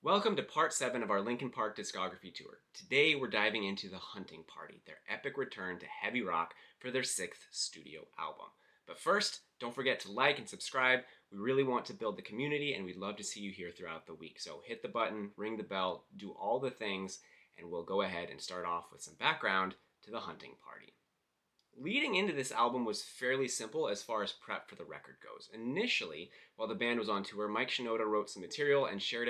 Welcome to part 7 of our Linkin Park Discography tour. Today we're diving into The Hunting Party, their epic return to heavy rock for their 6th studio album. But first, don't forget to like and subscribe. We really want to build the community and we'd love to see you here throughout the week. So hit the button, ring the bell, do all the things, and we'll go ahead and start off with some background to The Hunting Party. Leading into this album was fairly simple as far as prep for the record goes. Initially, while the band was on tour, Mike Shinoda wrote some material and shared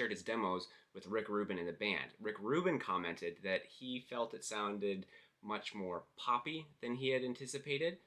his demos with Rick Rubin in the band. Rick Rubin commented that he felt it sounded much more poppy than he had anticipated.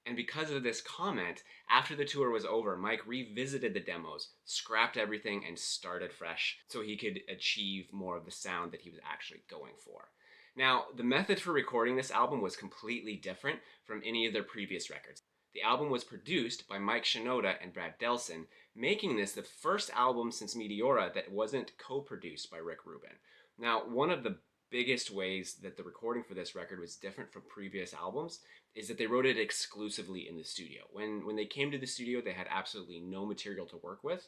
And because of this comment, after the tour was over, Mike revisited the demos, scrapped everything, and started fresh so he could achieve more of the sound that he was actually going for. Now, the method for recording this album was completely different from any of their previous records. The album was produced by Mike Shinoda and Brad Delson, making this the first album since Meteora that wasn't co-produced by Rick Rubin. Now, one of the biggest ways that the recording for this record was different from previous albums is that they wrote it exclusively in the studio. When they came to the studio, they had absolutely no material to work with.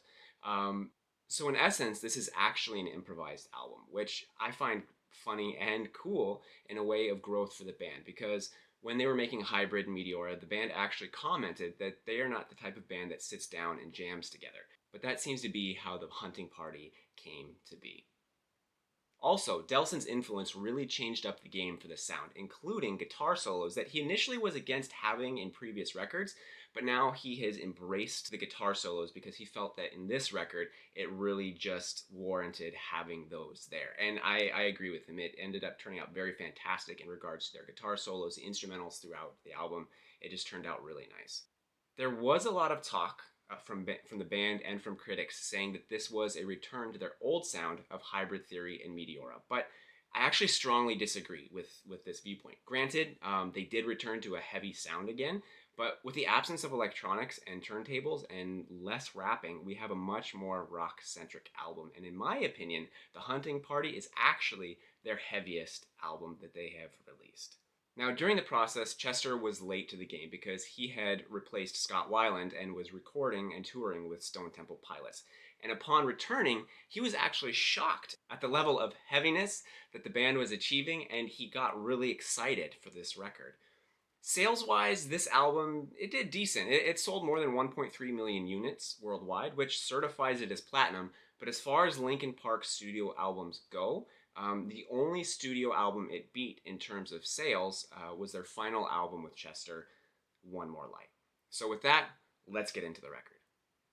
So in essence, this is actually an improvised album, which I find funny and cool in a way of growth for the band, because when they were making Hybrid and Meteora, the band actually commented that they are not the type of band that sits down and jams together. But that seems to be how the Hunting Party came to be. Also, Delson's influence really changed up the game for the sound, including guitar solos that he initially was against having in previous records, but now he has embraced the guitar solos because he felt that in this record, it really just warranted having those there. And I agree with him. It ended up turning out very fantastic in regards to their guitar solos, the instrumentals throughout the album. It just turned out really nice. There was a lot of talk from the band and from critics saying that this was a return to their old sound of Hybrid Theory and Meteora, but I actually strongly disagree with this viewpoint. Granted, they did return to a heavy sound again, but with the absence of electronics and turntables and less rapping, we have a much more rock-centric album. And in my opinion, The Hunting Party is actually their heaviest album that they have released. Now, during the process, Chester was late to the game because he had replaced Scott Weiland and was recording and touring with Stone Temple Pilots. And upon returning, he was actually shocked at the level of heaviness that the band was achieving, and he got really excited for this record. Sales-wise, this album, it did decent. It sold more than 1.3 million units worldwide, which certifies it as platinum. But as far as Linkin Park studio albums go, the only studio album it beat in terms of sales was their final album with Chester, One More Light. So with that, let's get into the record.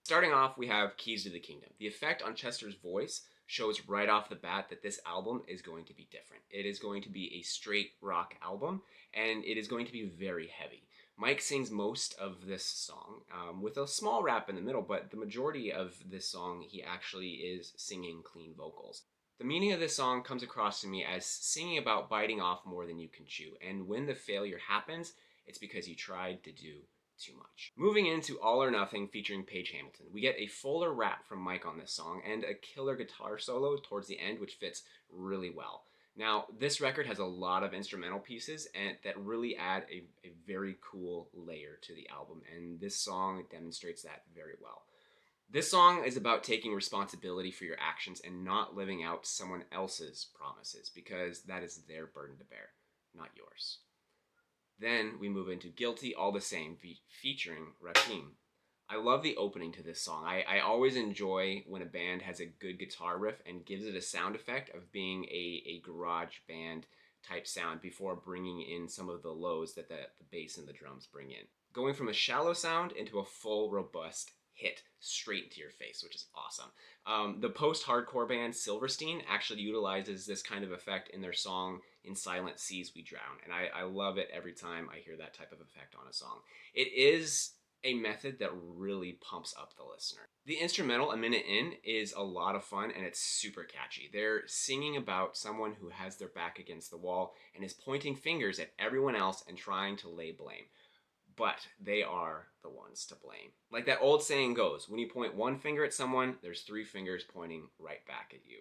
Starting off, we have Keys to the Kingdom. The effect on Chester's voice shows right off the bat that this album is going to be different. It is going to be a straight rock album, and it is going to be very heavy. Mike sings most of this song with a small rap in the middle, but the majority of this song, he actually is singing clean vocals. The meaning of this song comes across to me as singing about biting off more than you can chew, and when the failure happens, it's because you tried to do too much. Moving into All or Nothing featuring Paige Hamilton, we get a fuller rap from Mike on this song and a killer guitar solo towards the end, which fits really well. Now, this record has a lot of instrumental pieces and that really add a very cool layer to the album, and this song demonstrates that very well. This song is about taking responsibility for your actions and not living out someone else's promises, because that is their burden to bear, not yours. Then we move into Guilty All the Same featuring Rakim. I love the opening to this song. I always enjoy when a band has a good guitar riff and gives it a sound effect of being a garage band type sound before bringing in some of the lows that the bass and the drums bring in. Going from a shallow sound into a full, robust hit straight into your face, which is awesome. The post-hardcore band Silverstein actually utilizes this kind of effect in their song In Silent Seas We Drown, and I love it every time I hear that type of effect on a song. It is a method that really pumps up the listener. The instrumental, A Minute In, is a lot of fun and it's super catchy. They're singing about someone who has their back against the wall and is pointing fingers at everyone else and trying to lay blame. But they are the ones to blame. Like that old saying goes, when you point one finger at someone, there's 3 fingers pointing right back at you.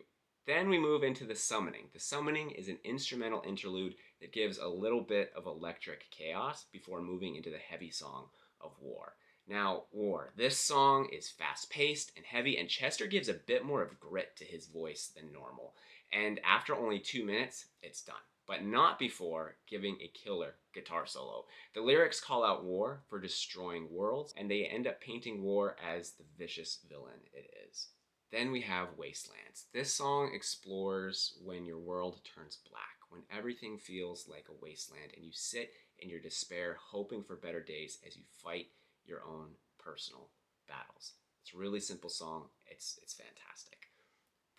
Then we move into The Summoning. The Summoning is an instrumental interlude that gives a little bit of electric chaos before moving into the heavy song of War. Now, War. This song is fast paced and heavy, and Chester gives a bit more of grit to his voice than normal. And after only 2 minutes, it's done. But not before giving a killer guitar solo. The lyrics call out War for destroying worlds, and they end up painting War as the vicious villain it is. Then we have Wastelands. This song explores when your world turns black, when everything feels like a wasteland, and you sit in your despair, hoping for better days as you fight your own personal battles. It's a really simple song. It's fantastic.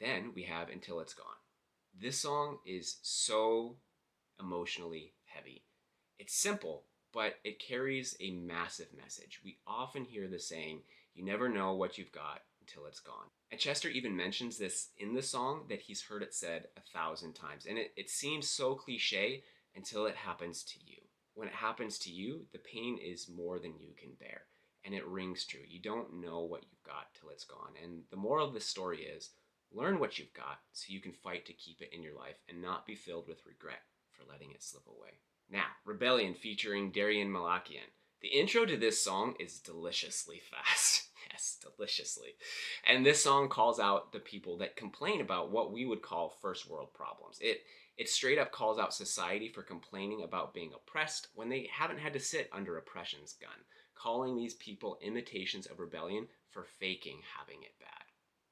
Then we have Until It's Gone. This song is so emotionally heavy. It's simple, but it carries a massive message. We often hear the saying, you never know what you've got until it's gone. And Chester even mentions this in the song that he's heard it said 1,000 times. And it seems so cliche until it happens to you. When it happens to you, the pain is more than you can bear. And it rings true. You don't know what you've got till it's gone. And the moral of the story is learn what you've got so you can fight to keep it in your life and not be filled with regret for letting it slip away. Now, Rebellion featuring Darian Malakian. The intro to this song is deliciously fast. Yes, deliciously. And this song calls out the people that complain about what we would call first world problems. It straight up calls out society for complaining about being oppressed when they haven't had to sit under oppression's gun, calling these people imitations of rebellion for faking having it bad.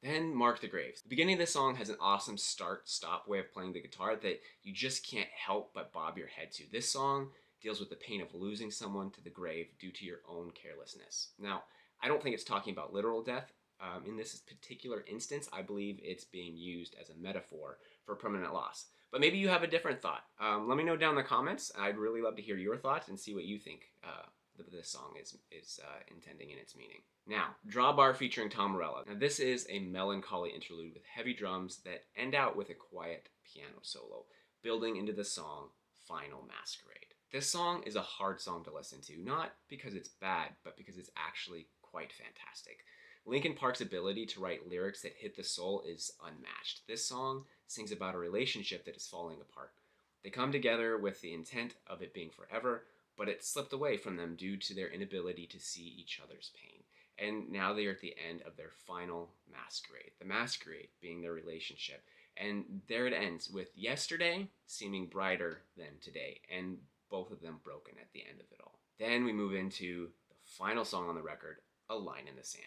Then Mark the Graves. The beginning of this song has an awesome start-stop way of playing the guitar that you just can't help but bob your head to. This song deals with the pain of losing someone to the grave due to your own carelessness. Now, I don't think it's talking about literal death. In this particular instance, I believe it's being used as a metaphor for permanent loss. But maybe you have a different thought. Let me know down in the comments. I'd really love to hear your thoughts and see what you think this song is intending in its meaning. Now, Drawbar featuring Tom Morello. Now, this is a melancholy interlude with heavy drums that end out with a quiet piano solo, building into the song Final Masquerade. This song is a hard song to listen to, not because it's bad, but because it's actually quite fantastic. Linkin Park's ability to write lyrics that hit the soul is unmatched. This song sings about a relationship that is falling apart. They come together with the intent of it being forever, but it slipped away from them due to their inability to see each other's pain. And now they are at the end of their final masquerade, the masquerade being their relationship. And there it ends, with yesterday seeming brighter than today, and both of them broken at the end of it all. Then we move into the final song on the record, A Line in the Sand.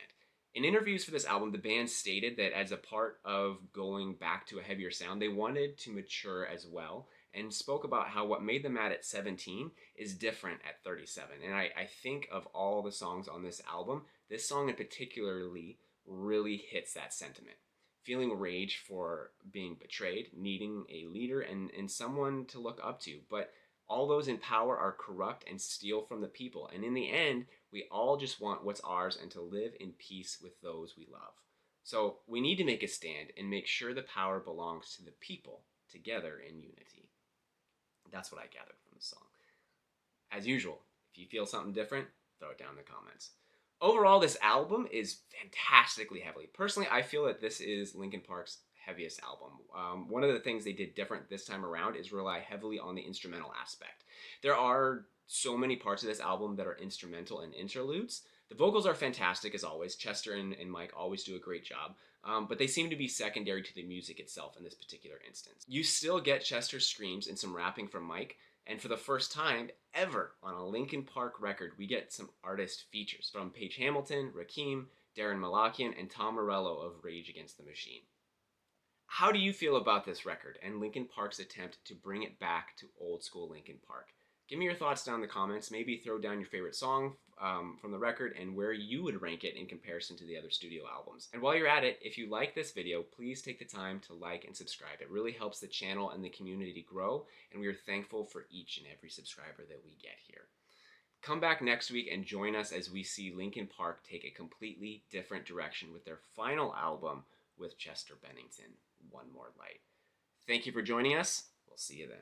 In interviews for this album, the band stated that as a part of going back to a heavier sound, they wanted to mature as well, and spoke about how what made them mad at 17 is different at 37. And I think of all the songs on this album, this song in particularly really hits that sentiment. Feeling rage for being betrayed, needing a leader and someone to look up to. But all those in power are corrupt and steal from the people. And in the end, we all just want what's ours and to live in peace with those we love. So we need to make a stand and make sure the power belongs to the people together in unity. That's what I gathered from the song. As usual, if you feel something different, throw it down in the comments. Overall, this album is fantastically heavy. Personally, I feel that this is Linkin Park's heaviest album. One of the things they did different this time around is rely heavily on the instrumental aspect. There are so many parts of this album that are instrumental and interludes. The vocals are fantastic as always. Chester and Mike always do a great job. But they seem to be secondary to the music itself in this particular instance. You still get Chester's screams and some rapping from Mike, and for the first time ever on a Linkin Park record, we get some artist features from Paige Hamilton, Rakim, Darren Malakian, and Tom Morello of Rage Against the Machine. How do you feel about this record and Linkin Park's attempt to bring it back to old school Linkin Park? Give me your thoughts down in the comments. Maybe throw down your favorite song from the record and where you would rank it in comparison to the other studio albums. And while you're at it, if you like this video, please take the time to like and subscribe. It really helps the channel and the community grow, and we are thankful for each and every subscriber that we get here. Come back next week and join us as we see Linkin Park take a completely different direction with their final album with Chester Bennington, One More Light. Thank you for joining us. We'll see you then.